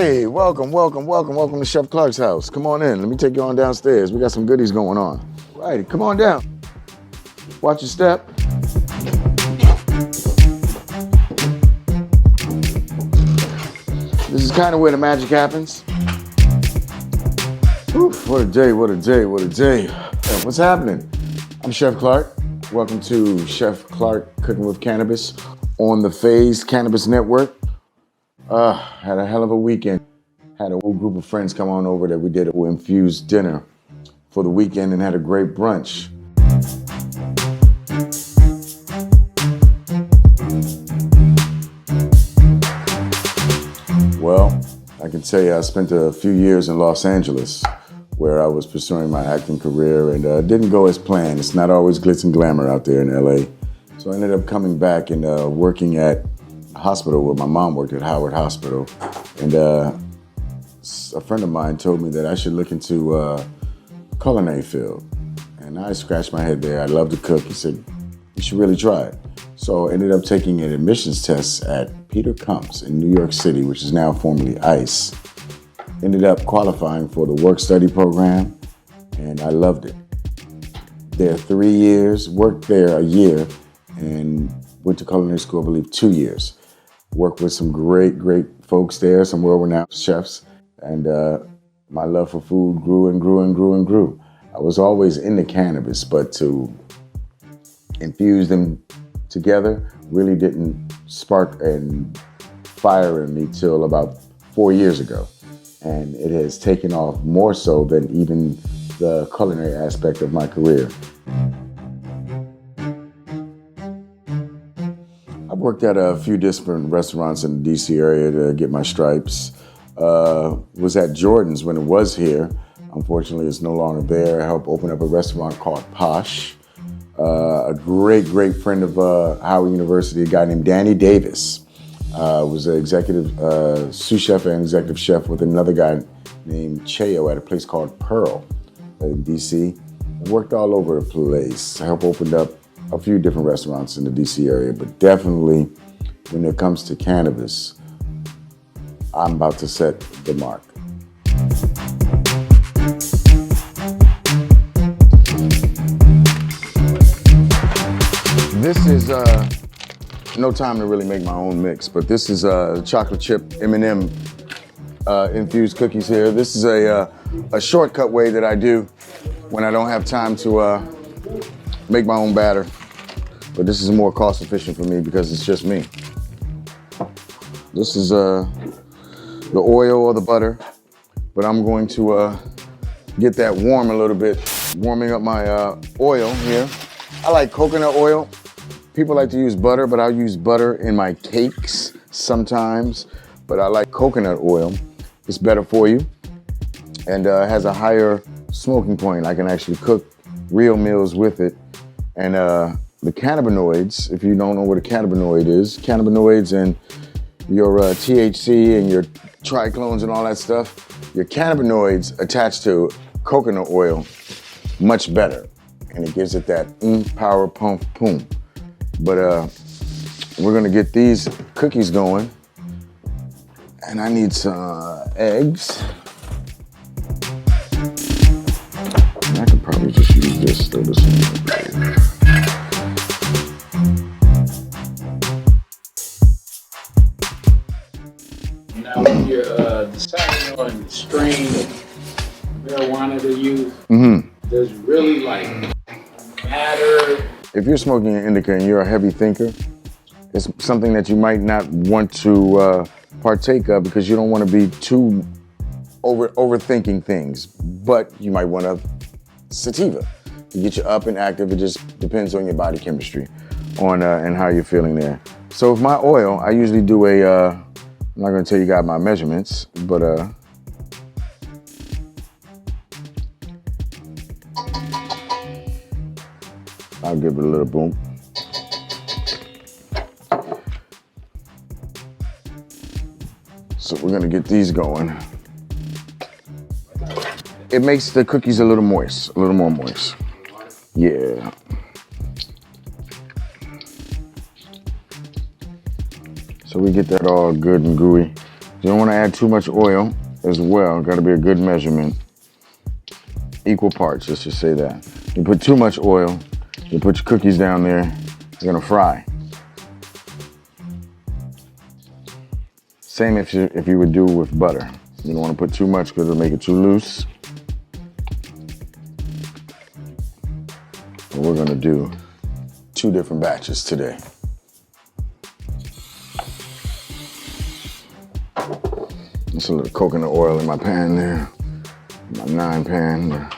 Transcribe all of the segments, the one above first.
Hey, welcome to Chef Clark's house. Come on in, let me take you on downstairs. We got some goodies going on. Right, come on down. Watch your step. This is kind of where the magic happens. Whew, what a day, what a day, what a day. What's happening? I'm Chef Clark. Welcome to Chef Clark Cooking with Cannabis on the Phase Cannabis Network. Had a hell of a weekend. Had a whole group of friends come on over that we did an infused dinner for the weekend and had a great brunch. Well, I can tell you I spent a few years in Los Angeles where I was pursuing my acting career and didn't go as planned. It's not always glitz and glamour out there in LA. So I ended up coming back and working at a hospital where my mom worked at Howard Hospital. And a friend of mine told me that I should look into culinary field. And I scratched my head there. I love to cook. He said, you should really try it. So I ended up taking an admissions test at Peter Cump's in New York City, which is now formerly ICE. Ended up qualifying for the work-study program, and I loved it. There 3 years, worked there a year, and went to culinary school, I believe, 2 years. Worked with some great folks there, some world-renowned chefs, and my love for food grew and grew and grew and grew. I was always into cannabis, but to infuse them together really didn't spark and fire in me till about 4 years ago. And it has taken off more so than even the culinary aspect of my career. I've worked at a few different restaurants in the DC area to get my stripes. Was at Jordan's when it was here. Unfortunately, it's no longer there. I helped open up a restaurant called Posh. A great friend of Howard University, a guy named Danny Davis, was an executive sous chef and executive chef with another guy named Cheo at a place called Pearl in DC. I worked all over the place. I helped open up a few different restaurants in the DC area, but definitely when it comes to cannabis, I'm about to set the mark. This is no time to really make my own mix, but this is chocolate chip M&M infused cookies here. This is a shortcut way that I do when I don't have time to make my own batter. But this is more cost efficient for me because it's just me. This is the oil or the butter, but I'm going to get that warm a little bit. Warming up my oil here. I like coconut oil. People like to use butter, but I'll use butter in my cakes sometimes. But I like coconut oil. It's better for you and has a higher smoking point. I can actually cook real meals with it. And the cannabinoids, if you don't know what a cannabinoid is, cannabinoids and your THC and your triclones and all that stuff, your cannabinoids attached to coconut oil much better. And it gives it that power pump boom. But we're gonna get these cookies going. And I need some eggs. And I could probably just use this, throw this in. Now when you're deciding on the strain of marijuana to use, does really matter? If you're smoking an indica and you're a heavy thinker, it's something that you might not want to partake of because you don't want to be too overthinking things. But you might want a sativa to get you up and active. It just depends on your body chemistry on and how you're feeling there. So with my oil, I usually do I'm not going to tell you guys my measurements, but I'll give it a little boom. So we're gonna get these going. It makes the cookies a little moist, a little more moist. Yeah. So we get that all good and gooey. You don't want to add too much oil as well. Got to be a good measurement. Equal parts, let's just say that. You put too much oil, you put your cookies down there, you're gonna fry. Same if you would do with butter. You don't want to put too much because it'll make it too loose. But we're gonna do 2 different batches today. Just a little coconut oil in my pan there, my 9 pan.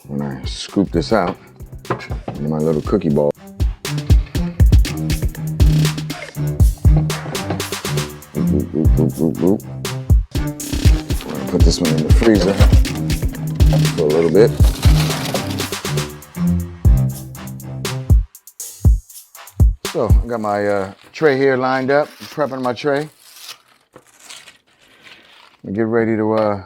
When I scoop this out into my little cookie ball. We're gonna put this one in the freezer for a little bit. So I got my tray here lined up, prepping my tray. I get ready to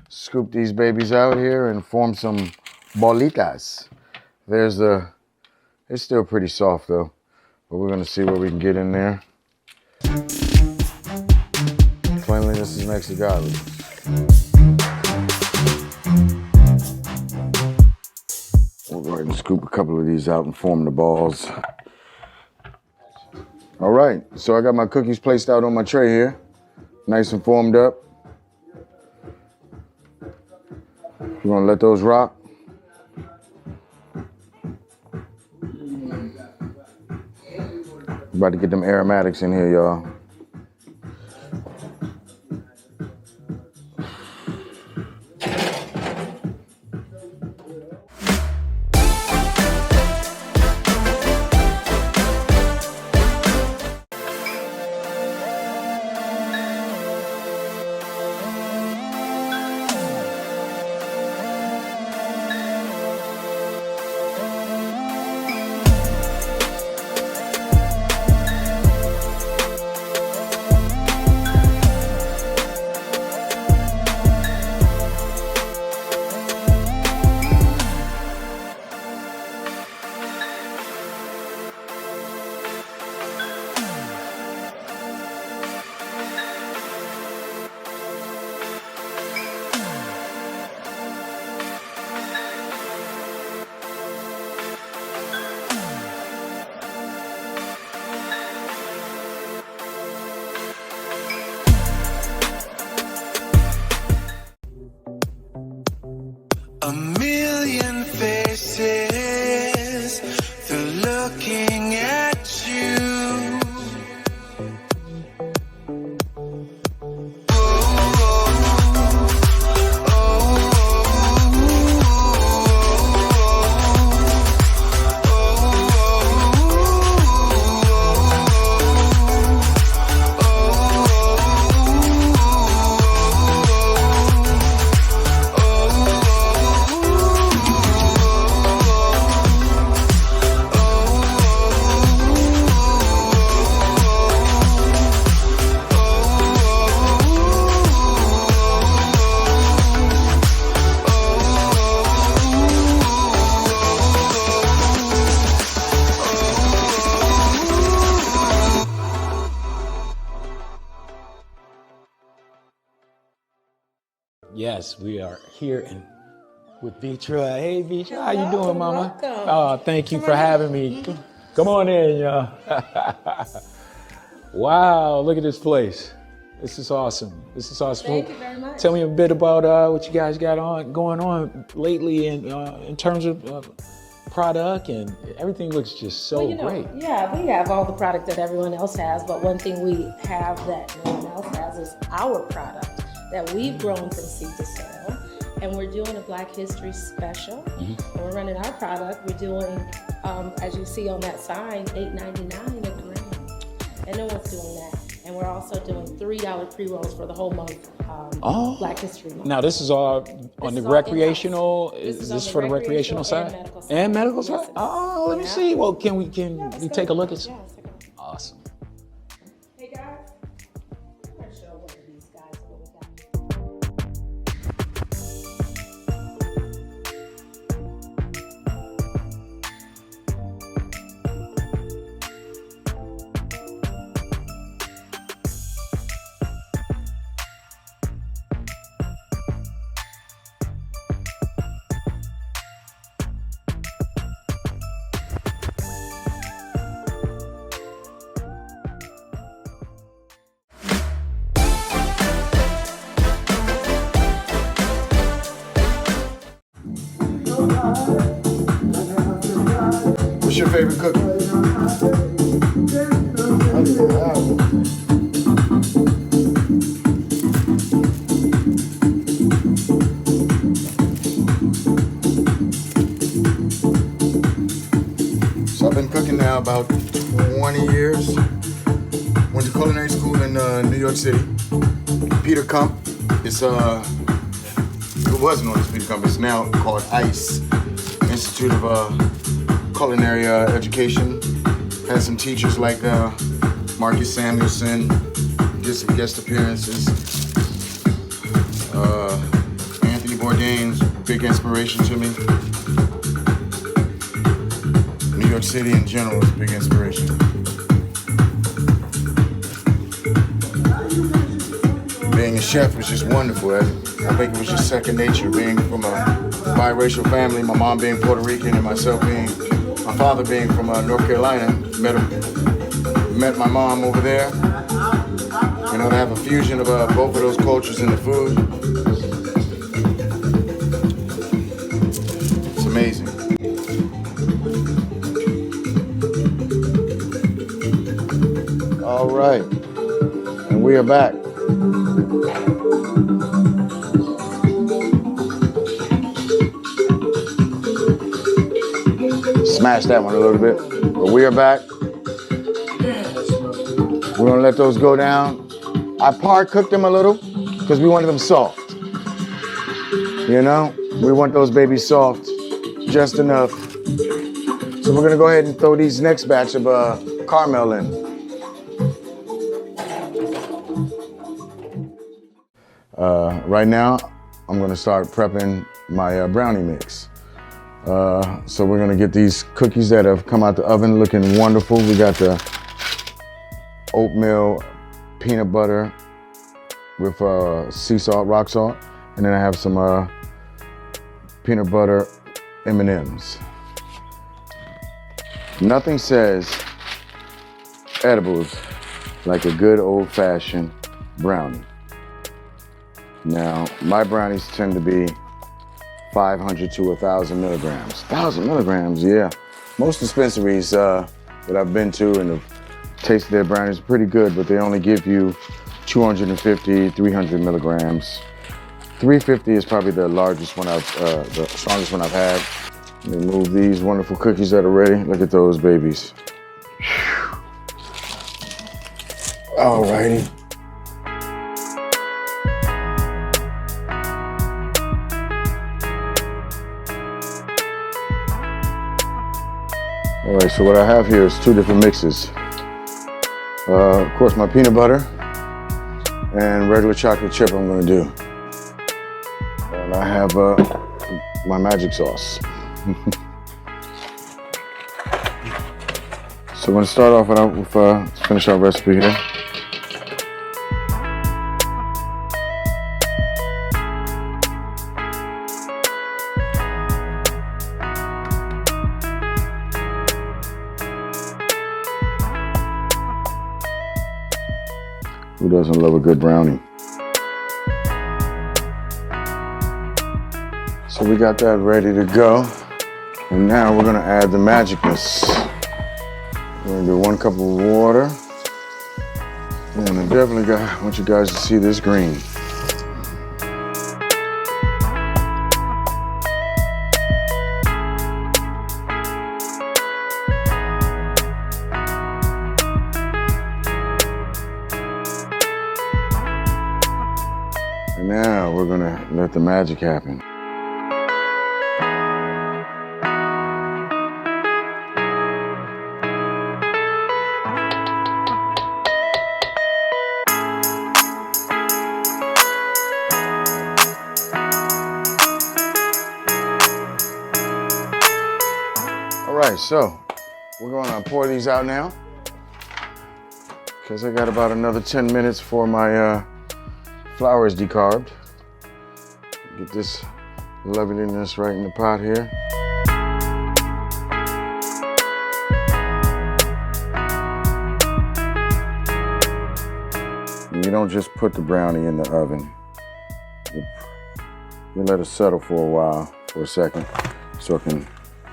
scoop these babies out here and form some bolitas. It's still pretty soft though, but we're gonna see what we can get in there. Cleanliness is next to godliness. We'll go ahead and scoop a couple of these out and form the balls. All right, so I got my cookies placed out on my tray here, nice and formed up. We're gonna let those rock. About to get them aromatics in here, y'all. A million faces, they're looking at you. Yes, we are here with Vitra. Hey, Vitra, how you doing, Mama? Welcome. Oh, thank you for having me. Come on in, y'all. Wow, look at this place. This is awesome. This is awesome. Thank you very much. Tell me a bit about what you guys got going on lately in terms of product, and everything looks just so great. Yeah, we have all the product that everyone else has, but one thing we have that no one else has is our product that we've grown from seed to sale. And we're doing a Black History special. And we're running our product. We're doing, as you see on that sign, $8.99 a gram. And no one's doing that. And we're also doing $3 pre-rolls for the whole month, Black History Month. Now this is all on the is all recreational. in-house. Is this for the recreational side and medical side. and medical Yes, side? it is. Oh, let me Yeah. see. Well, can we take a look at some? Yeah, let's take a look. Awesome. Hey guys, I'm gonna show one of these guys what we got. favorite cookie? I didn't have one. So I've been cooking now about 20 years. Went to culinary school in New York City. Peter Kump is it was known as Peter Kump. It's now called ICE, Institute of Culinary Education. Had some teachers like Marcus Samuelson, did some guest appearances. Anthony Bourdain's big inspiration to me. New York City in general is a big inspiration. Being a chef was just wonderful. I think it was just second nature. Being from a biracial family, my mom being Puerto Rican and my father being from North Carolina. Met my mom over there. You know, to have a fusion of both of those cultures in the food. It's amazing. All right, and we are back. Smash that one a little bit, but we are back. We're gonna let those go down. I par-cooked them a little because we wanted them soft. You know, we want those babies soft, just enough. So we're gonna go ahead and throw these next batch of caramel in. Right now, I'm gonna start prepping my brownie mix. So we're gonna get these cookies that have come out the oven looking wonderful. We got the oatmeal peanut butter with sea salt, rock salt, and then I have some peanut butter M&Ms. Nothing says edibles like a good old-fashioned brownie. Now, my brownies tend to be 500 to 1,000 milligrams. 1,000 milligrams, yeah. Most dispensaries that I've been to and have tasted their brownies are pretty good, but they only give you 250, 300 milligrams. 350 is probably the largest one the strongest one I've had. Let me move these wonderful cookies that are ready. Look at those babies. All righty. All right, so what I have here is two different mixes. Of course, my peanut butter and regular chocolate chip I'm gonna do. And I have my magic sauce. So I'm gonna start off with let's finish our recipe here. Who doesn't love a good brownie? So we got that ready to go. And now we're gonna add the magicness. We're gonna do 1 cup of water. And I definitely want you guys to see this green. And now we're gonna let the magic happen. All right, so we're gonna pour these out now because I got about another 10 minutes for my flour is decarbed. Get this loveliness right in the pot here. And you don't just put the brownie in the oven. You let it settle for a while, for a second, so it can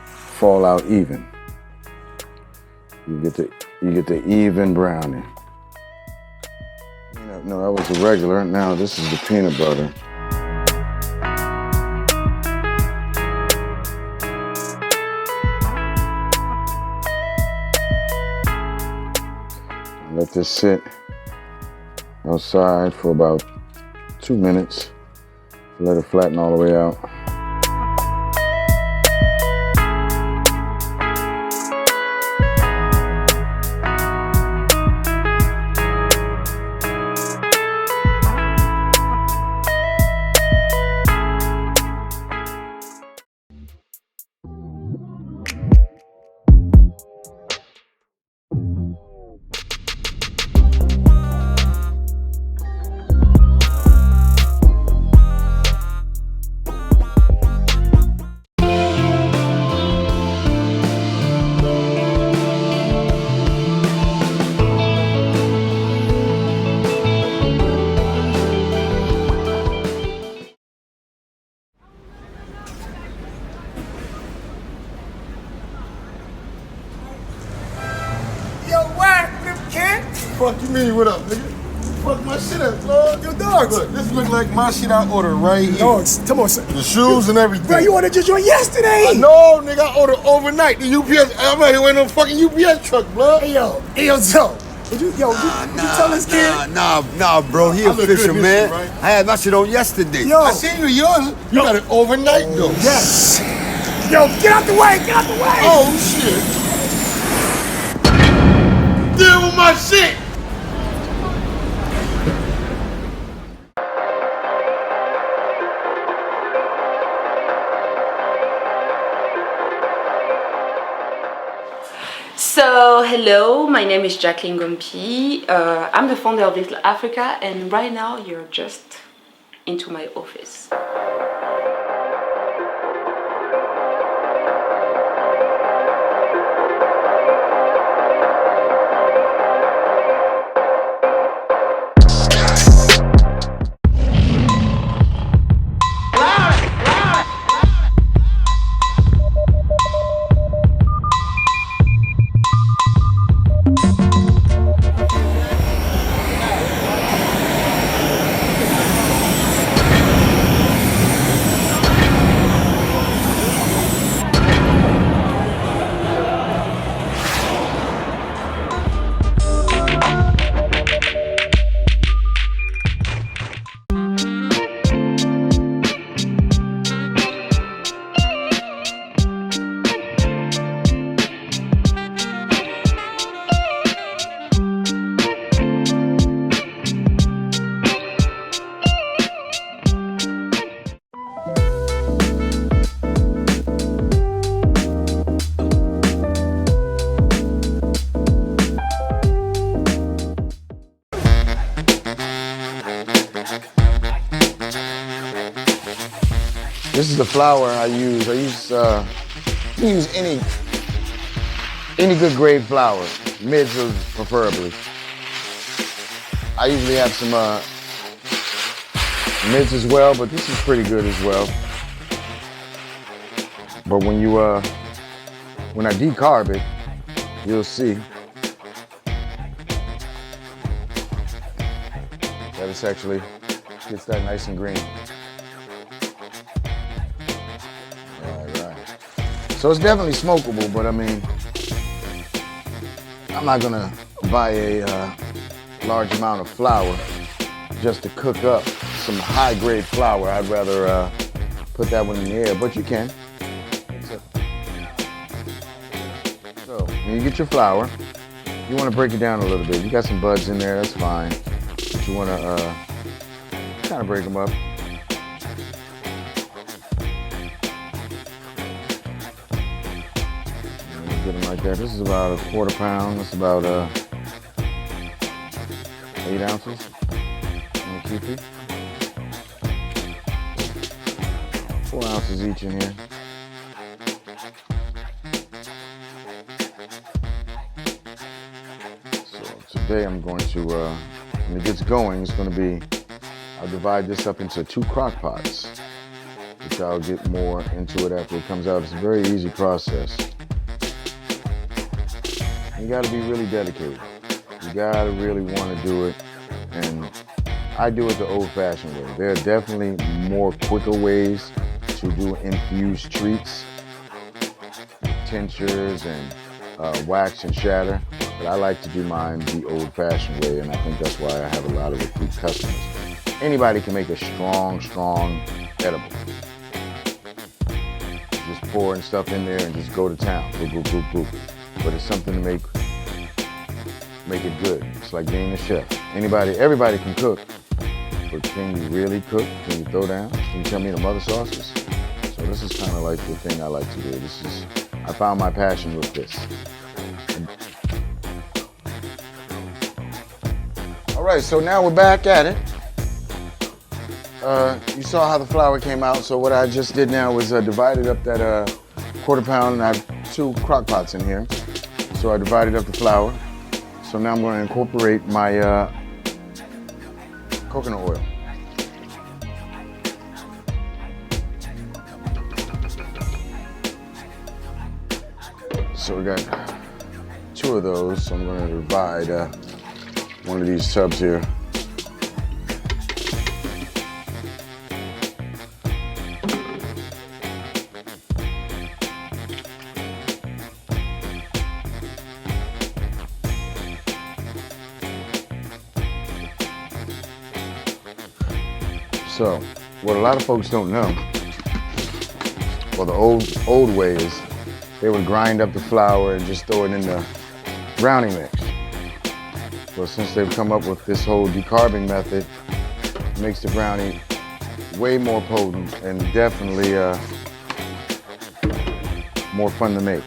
fall out even. You get the even brownie. No, that was the regular. Now this is the peanut butter. Let this sit outside for about 2 minutes. Let it flatten all the way out. Fuck you mean, what up, nigga? Fuck my shit up, Lord. Yo, dog, look, this look like my shit I ordered right here. Dogs, come on, son. The shoes and everything. Bro, you ordered your joint yesterday. I know, nigga, I ordered overnight. The UPS, I'm out here waiting on a fucking UPS truck, blood. Hey, yo, Joe. Would you tell this kid? Nah, bro. He official, man. Right? I had my shit on yesterday. Yo. I seen you, yours. You got it overnight, though. Yes. Yo, get out the way, get out the way. Oh, shit. Deal with my shit. So, hello, my name is Jacqueline Gompi. I'm the founder of Little Africa, and right now you're just into my office. This is the flour I use. You can use any good grade flour, mids preferably. I usually have some mids as well, but this is pretty good as well. But when I decarb it, you'll see that it's actually gets that nice and green. So it's definitely smokable, but I mean, I'm not gonna buy a large amount of flour just to cook up some high-grade flour. I'd rather put that one in the air, but you can. So when you get your flour, you wanna break it down a little bit. You got some buds in there, that's fine. But you wanna kind of break them up. Get them like that. This is about a quarter pound. That's about 8 ounces. I'm gonna keep it. 4 ounces each in here. So today I'm going to, when it gets going, it's going to be, I'll divide this up into 2 crock pots, which I'll get more into it after it comes out. It's a very easy process. You gotta be really dedicated. You gotta really wanna do it. And I do it the old-fashioned way. There are definitely more quicker ways to do infused treats, tinctures and wax and shatter. But I like to do mine the old-fashioned way, and I think that's why I have a lot of repeat customers. Anybody can make a strong edible. Just pouring stuff in there and just go to town, boop, boop, boop, boop. But it's something to make it good. It's like being a chef. Everybody can cook, but can you really cook? Can you throw down? Can you tell me the mother sauces? So this is kind of like the thing I like to do. I found my passion with this. All right, so now we're back at it. You saw how the flour came out, so what I just did now was divided up that quarter pound, and I have 2 crock pots in here. So I divided up the flour. So now I'm going to incorporate my coconut oil. So we got 2 of those, so I'm going to divide one of these tubs here. So, what a lot of folks don't know, well, the old way is they would grind up the flour and just throw it in the brownie mix. Well, since they've come up with this whole decarbing method, it makes the brownie way more potent and definitely more fun to make,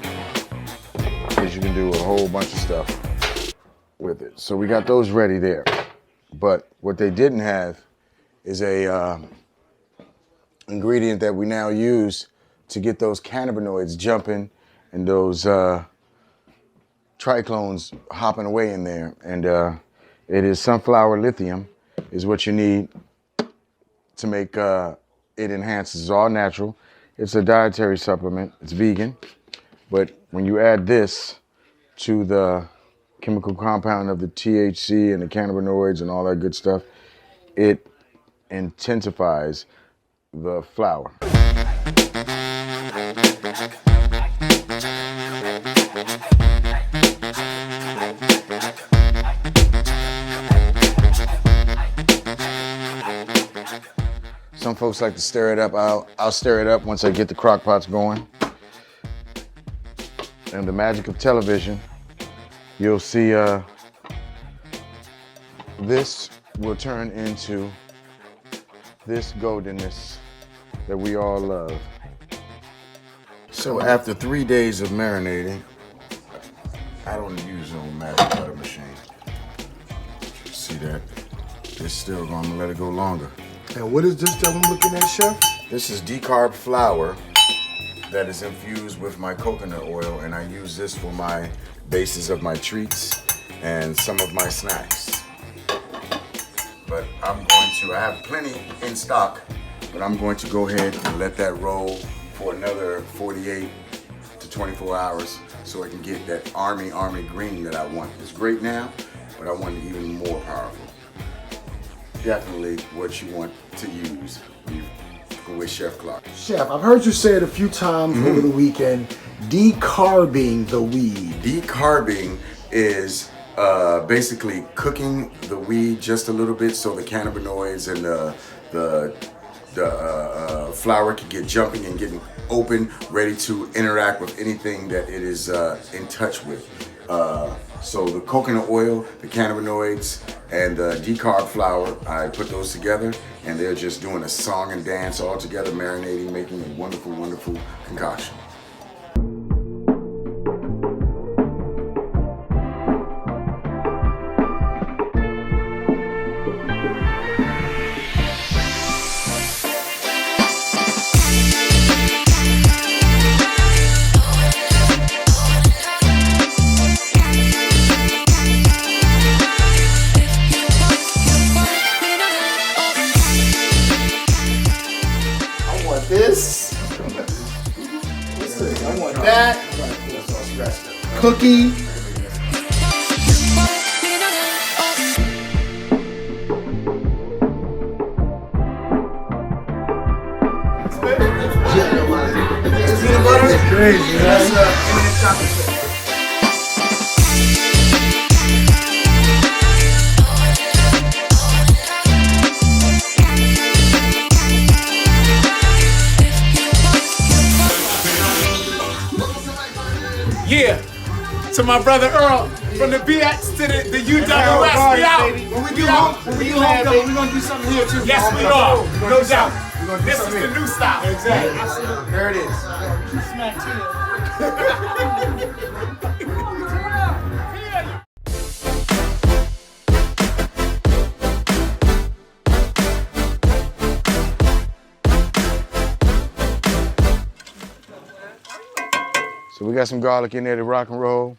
because you can do a whole bunch of stuff with it. So we got those ready there. But what they didn't have is a ingredient that we now use to get those cannabinoids jumping and those triclones hopping away in there. And it is sunflower lithium is what you need to make it enhances. It's all natural. It's a dietary supplement. It's vegan. But when you add this to the chemical compound of the THC and the cannabinoids and all that good stuff, it intensifies the flour. Some folks like to stir it up. I'll stir it up once I get the crock pots going. And the magic of television, you'll see this will turn into this goldenness that we all love. So after 3 days of marinating, I don't use no magic butter machine. See that? It's still gonna let it go longer. And what is this that I'm looking at, Chef? This is decarb flour that is infused with my coconut oil, and I use this for my bases of my treats and some of my snacks. But I have plenty in stock, but I'm going to go ahead and let that roll for another 48 to 24 hours so I can get that army green that I want. It's great now, but I want it even more powerful. Definitely what you want to use with Chef Clark. Chef, I've heard you say it a few times over the weekend, decarbing the weed. Decarbing is basically cooking the weed just a little bit so the cannabinoids and the flour can get jumping and getting open, ready to interact with anything that it is in touch with. So the coconut oil, the cannabinoids, and the decarb flour, I put those together, and they're just doing a song and dance all together, marinating, making a wonderful, wonderful concoction. This. I want that. Cookie. Crazy, man. That's M&M chocolate chip. Yeah, to my brother Earl, from the BX to the UWS, we out. When we do homecoming, we're gonna do something here too. Yes, we are, no doubt. This is the new style. Exactly. Absolutely. There it is. Smack So we got some garlic in there to rock and roll.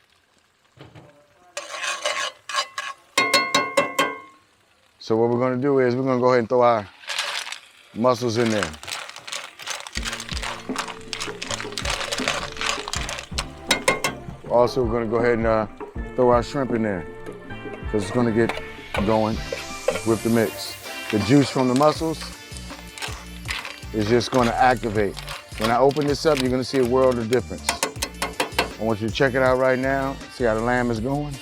So what we're gonna do is we're gonna go ahead and throw our mussels in there. Also, we're gonna go ahead and throw our shrimp in there because it's gonna get going with the mix. The juice from the mussels is just gonna activate. When I open this up, you're gonna see a world of difference. I want you to check it out right now. See how the lamb is going?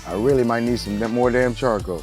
I really might need some more damn charcoal.